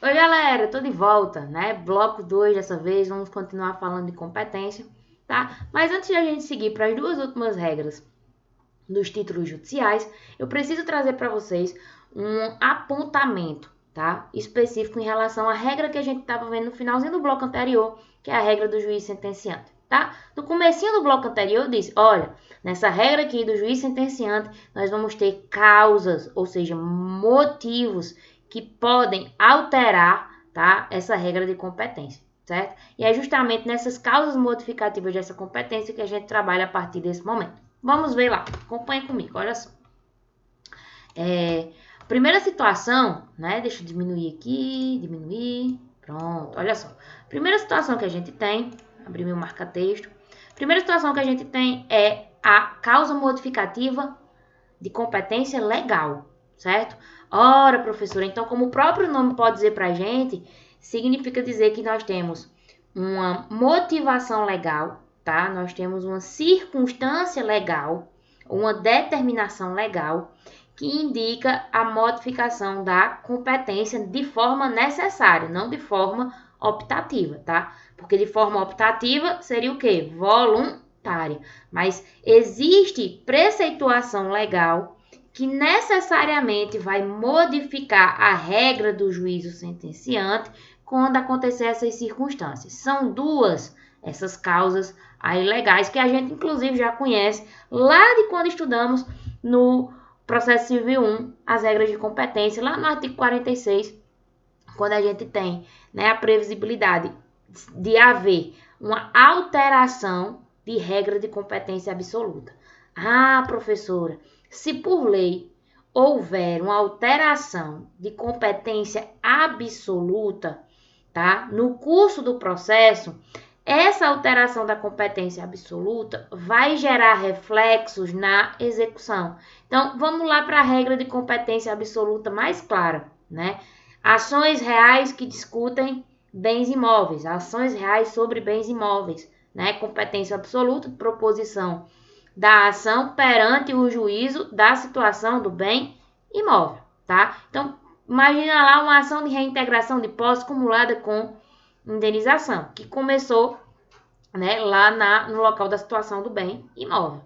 Oi, galera, tô de volta, né? Bloco 2 dessa vez, vamos continuar falando de competência, tá? Mas antes de a gente seguir para as duas últimas regras dos títulos judiciais, eu preciso trazer para vocês um apontamento, tá? Específico em relação à regra que a gente estava vendo no finalzinho do bloco anterior, que é a regra do juiz sentenciante, tá? No comecinho do bloco anterior eu disse, olha, nessa regra aqui do juiz sentenciante, nós vamos ter causas, ou seja, motivos que podem alterar, tá? Essa regra de competência, certo? E é justamente nessas causas modificativas dessa competência que a gente trabalha a partir desse momento. Vamos ver lá, acompanha comigo, olha só. Primeira situação, né? Deixa eu diminuir aqui, pronto, olha só. Primeira situação que a gente tem, abrir meu marca-texto. Primeira situação que a gente tem é a causa modificativa de competência legal, certo? Ora, professora, então como o próprio nome pode dizer pra gente, significa dizer que nós temos uma motivação legal, tá? Nós temos uma circunstância legal, uma determinação legal que indica a modificação da competência de forma necessária, não de forma optativa, tá? Porque de forma optativa seria o quê? Voluntária. Mas existe preceituação legal que necessariamente vai modificar a regra do juízo sentenciante quando acontecer essas circunstâncias. São duas essas causas aí legais que a gente inclusive já conhece lá de quando estudamos no processo civil 1, as regras de competência, lá no artigo 46, quando a gente tem, né, a previsibilidade de haver uma alteração de regra de competência absoluta. Ah, professora, se por lei houver uma alteração de competência absoluta, tá? No curso do processo, essa alteração da competência absoluta vai gerar reflexos na execução. Então, vamos lá para a regra de competência absoluta mais clara, né? Ações reais que discutem bens imóveis, ações reais sobre bens imóveis, né? Competência absoluta, proposição da ação perante o juízo da situação do bem imóvel, tá? Então, imagina lá uma ação de reintegração de posse acumulada com indenização, que começou, né, lá no local da situação do bem imóvel.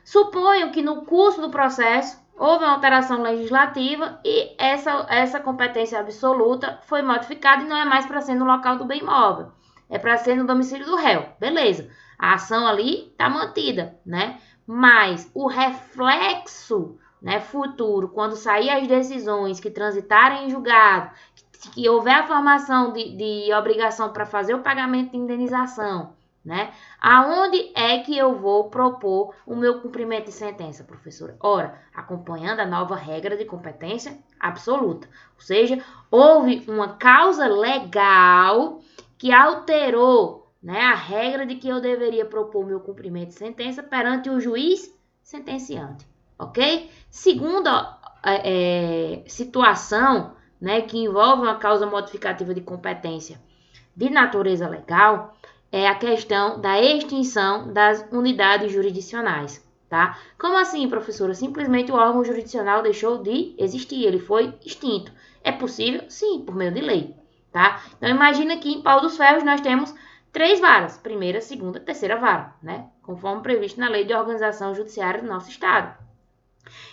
Suponho que no curso do processo houve uma alteração legislativa e essa competência absoluta foi modificada e não é mais para ser no local do bem imóvel, é para ser no domicílio do réu. Beleza, a ação ali está mantida, né? Mas o reflexo, né, futuro, quando sair as decisões que transitarem em julgado, que houver a formação de obrigação para fazer o pagamento de indenização, né? Aonde é que eu vou propor o meu cumprimento de sentença, professora? Ora, acompanhando a nova regra de competência absoluta. Ou seja, houve uma causa legal que alterou, né, a regra de que eu deveria propor o meu cumprimento de sentença perante o juiz sentenciante. Ok? Segunda situação, né, que envolve uma causa modificativa de competência de natureza legal, é a questão da extinção das unidades jurisdicionais, tá? Como assim, professora? Simplesmente o órgão jurisdicional deixou de existir, ele foi extinto. É possível? Sim, por meio de lei, tá? Então, imagina que em Pau dos Ferros nós temos 3 varas, primeira, segunda, terceira vara, né? Conforme previsto na Lei de Organização Judiciária do nosso Estado.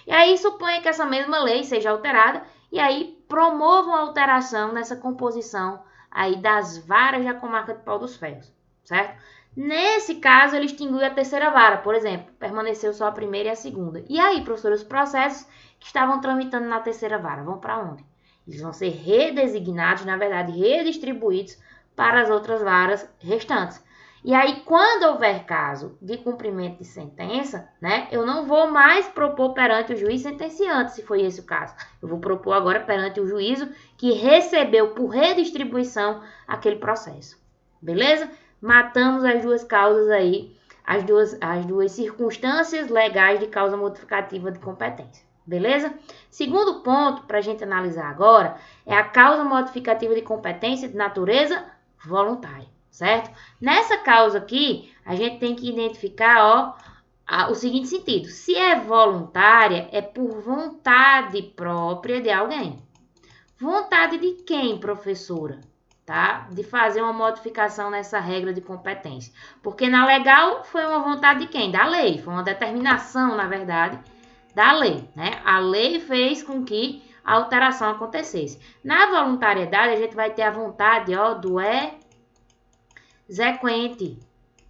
E aí, suponha que essa mesma lei seja alterada e aí promova uma alteração nessa composição aí das varas da comarca de Pau dos Ferros, certo? Nesse caso, ele extinguiu a terceira vara, por exemplo, permaneceu só a primeira e a segunda. E aí, professor, os processos que estavam tramitando na terceira vara vão para onde? Eles vão ser redesignados, na verdade, redistribuídos para as outras varas restantes. E aí, quando houver caso de cumprimento de sentença, né, eu não vou mais propor perante o juiz sentenciante, se foi esse o caso. Eu vou propor agora perante o juízo que recebeu por redistribuição aquele processo. Beleza? Matamos as duas causas aí, as duas circunstâncias legais de causa modificativa de competência. Beleza? Segundo ponto para a gente analisar agora é a causa modificativa de competência de natureza voluntária. Certo? Nessa causa aqui, a gente tem que identificar, o seguinte sentido. Se é voluntária, é por vontade própria de alguém. Vontade de quem, professora? Tá? De fazer uma modificação nessa regra de competência. Porque na legal foi uma vontade de quem? Da lei. Foi uma determinação, na verdade, da lei, né? A lei fez com que a alteração acontecesse. Na voluntariedade, a gente vai ter a vontade, ó, do exequente,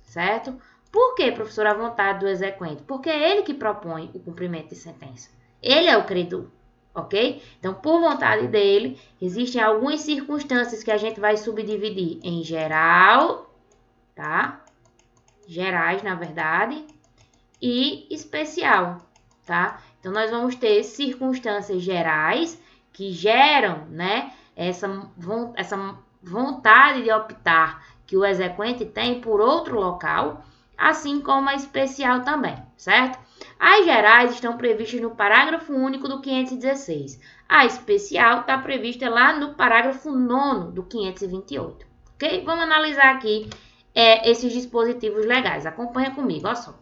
certo? Por que, professora, a vontade do exequente? Porque é ele que propõe o cumprimento de sentença. Ele é o credor, ok? Então, por vontade dele, existem algumas circunstâncias que a gente vai subdividir em geral, tá? Gerais, na verdade, e especial, tá? Então, nós vamos ter circunstâncias gerais que geram, né, essa vontade de optar que o exequente tem por outro local, assim como a especial também, certo? As gerais estão previstas no parágrafo único do 516. A especial está prevista lá no parágrafo 9º do 528, ok? Vamos analisar aqui esses dispositivos legais. Acompanha comigo, olha só.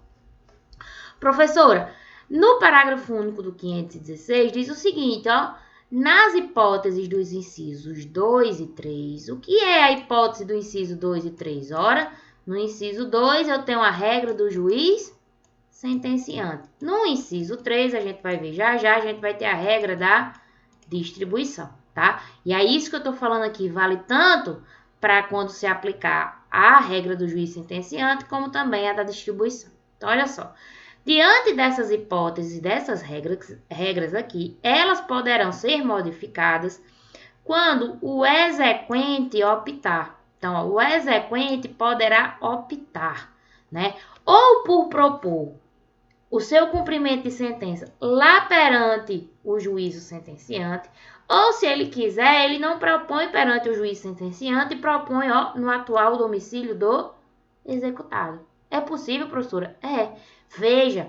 Professora, no parágrafo único do 516 diz o seguinte, ó. Nas hipóteses dos incisos 2 e 3, o que é a hipótese do inciso 2 e 3? Ora, no inciso 2 eu tenho a regra do juiz sentenciante. No inciso 3, a gente vai ver já, a gente vai ter a regra da distribuição, tá? E é isso que eu estou falando aqui, vale tanto para quando se aplicar a regra do juiz sentenciante, como também a da distribuição. Então, olha só. Diante dessas hipóteses, dessas regras aqui, elas poderão ser modificadas quando o exequente optar. Então, ó, o exequente poderá optar, né? Ou por propor o seu cumprimento de sentença lá perante o juízo sentenciante, ou se ele quiser, ele não propõe perante o juiz sentenciante e propõe, ó, no atual domicílio do executado. É possível, professora? É. Veja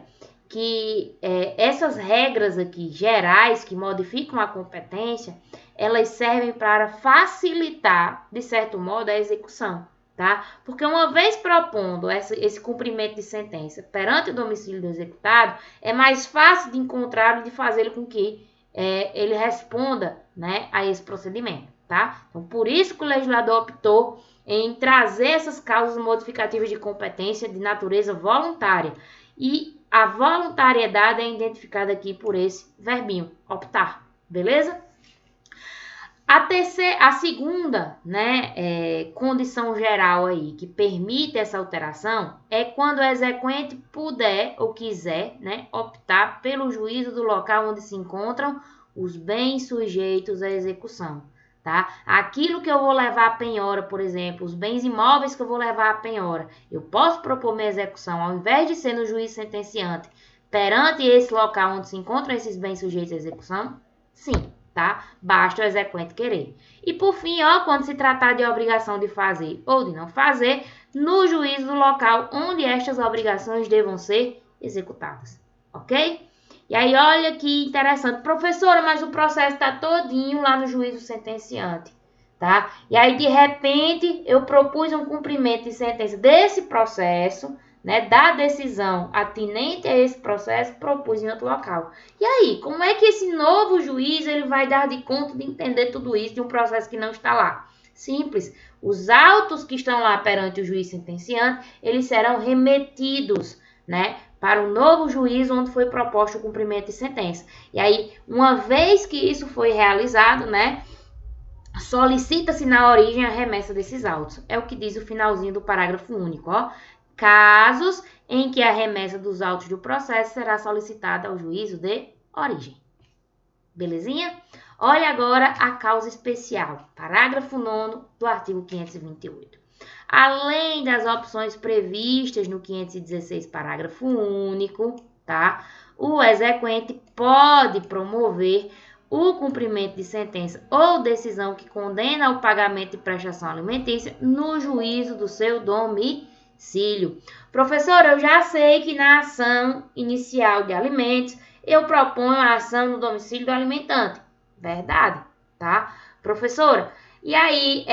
que essas regras aqui gerais que modificam a competência, elas servem para facilitar, de certo modo, a execução, tá? Porque uma vez propondo esse cumprimento de sentença perante o domicílio do executado, é mais fácil de encontrá-lo e de fazê-lo com que ele responda, né, a esse procedimento, tá? Então, por isso que o legislador optou em trazer essas causas modificativas de competência de natureza voluntária. E a voluntariedade é identificada aqui por esse verbinho, optar, beleza? A segunda, né, condição geral aí que permite essa alteração é quando o exequente puder ou quiser, né, optar pelo juízo do local onde se encontram os bens sujeitos à execução. Tá? Aquilo que eu vou levar à penhora, por exemplo, os bens imóveis que eu vou levar à penhora, eu posso propor minha execução, ao invés de ser no juiz sentenciante, perante esse local onde se encontram esses bens sujeitos à execução? Sim, tá? Basta o exequente querer. E por fim, ó, quando se tratar de obrigação de fazer ou de não fazer, no juízo do local onde estas obrigações devam ser executadas, ok? E aí, olha que interessante. Professora, mas o processo está todinho lá no juízo sentenciante, tá? E aí, de repente, eu propus um cumprimento de sentença desse processo, né, da decisão atinente a esse processo, propus em outro local. E aí, como é que esse novo juiz ele vai dar de conta de entender tudo isso de um processo que não está lá? Simples. Os autos que estão lá perante o juiz sentenciante, eles serão remetidos, né, para o novo juiz onde foi proposto o cumprimento de sentença. E aí, uma vez que isso foi realizado, né, solicita-se na origem a remessa desses autos. É o que diz o finalzinho do parágrafo único, ó. Casos em que a remessa dos autos do processo será solicitada ao juízo de origem. Belezinha? Olha agora a causa especial, parágrafo 9º do artigo 528. Além das opções previstas no 516, parágrafo único, tá? O exequente pode promover o cumprimento de sentença ou decisão que condena ao pagamento de prestação alimentícia no juízo do seu domicílio. Professora, eu já sei que na ação inicial de alimentos eu proponho a ação no domicílio do alimentante. Verdade, tá? Professora, e aí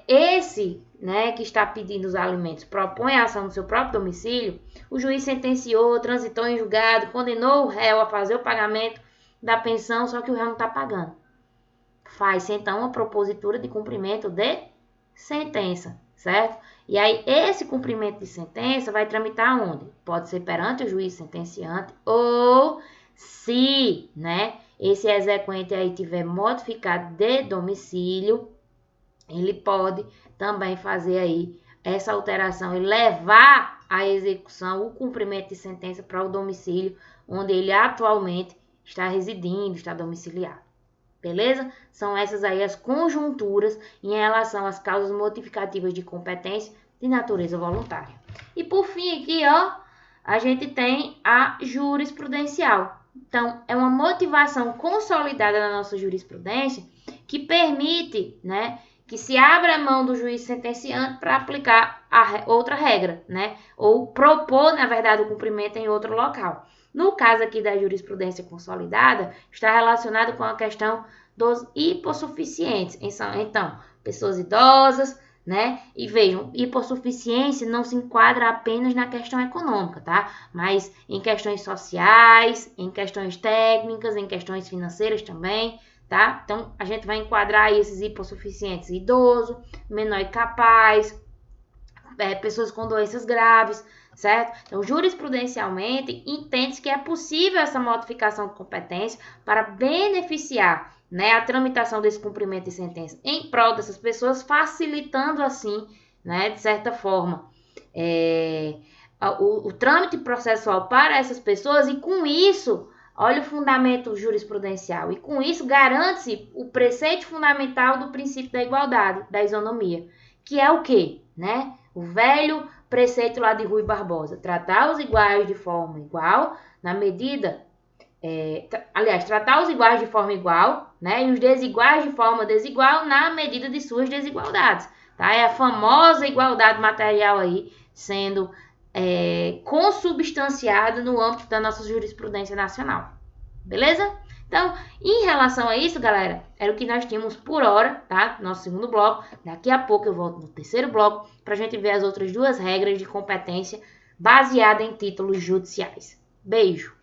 esse, né, que está pedindo os alimentos propõe a ação no seu próprio domicílio, o juiz sentenciou, transitou em julgado, condenou o réu a fazer o pagamento da pensão, só que o réu não está pagando. faz-se então uma propositura de cumprimento de sentença, certo? E aí esse cumprimento de sentença vai tramitar onde? Pode ser perante o juiz sentenciante ou se, né, esse exequente aí tiver modificado de domicílio, ele pode também fazer aí essa alteração e levar à execução o cumprimento de sentença para o domicílio onde ele atualmente está residindo, está domiciliado. Beleza? São essas aí as conjunturas em relação às causas modificativas de competência de natureza voluntária. E por fim aqui, ó, a gente tem a jurisprudencial. Então, é uma motivação consolidada na nossa jurisprudência que permite, né, que se abra a mão do juiz sentenciante para aplicar outra regra, né, ou propor, na verdade, o cumprimento em outro local. No caso aqui da jurisprudência consolidada, está relacionado com a questão dos hipossuficientes. Então, pessoas idosas, né? E vejam, hipossuficiência não se enquadra apenas na questão econômica, tá? Mas em questões sociais, em questões técnicas, em questões financeiras também, tá? Então, a gente vai enquadrar aí esses hipossuficientes: idoso, menor incapaz, pessoas com doenças graves, certo? Então, jurisprudencialmente, entende-se que é possível essa modificação de competência para beneficiar, né, a tramitação desse cumprimento de sentença em prol dessas pessoas, facilitando assim, né, de certa forma, o trâmite processual para essas pessoas e com isso, olha o fundamento jurisprudencial, e com isso garante-se o preceito fundamental do princípio da igualdade, da isonomia, que é o quê? Né? O velho preceito lá de Rui Barbosa, tratar os iguais de forma igual, na medida... tratar os iguais de forma igual, né? E os desiguais de forma desigual na medida de suas desigualdades, tá? É a famosa igualdade material aí sendo consubstanciada no âmbito da nossa jurisprudência nacional. Beleza? Então, em relação a isso, galera, era o que nós tínhamos por hora, tá? Nosso segundo bloco. Daqui a pouco eu volto no terceiro bloco para a gente ver as outras duas regras de competência baseada em títulos judiciais. Beijo!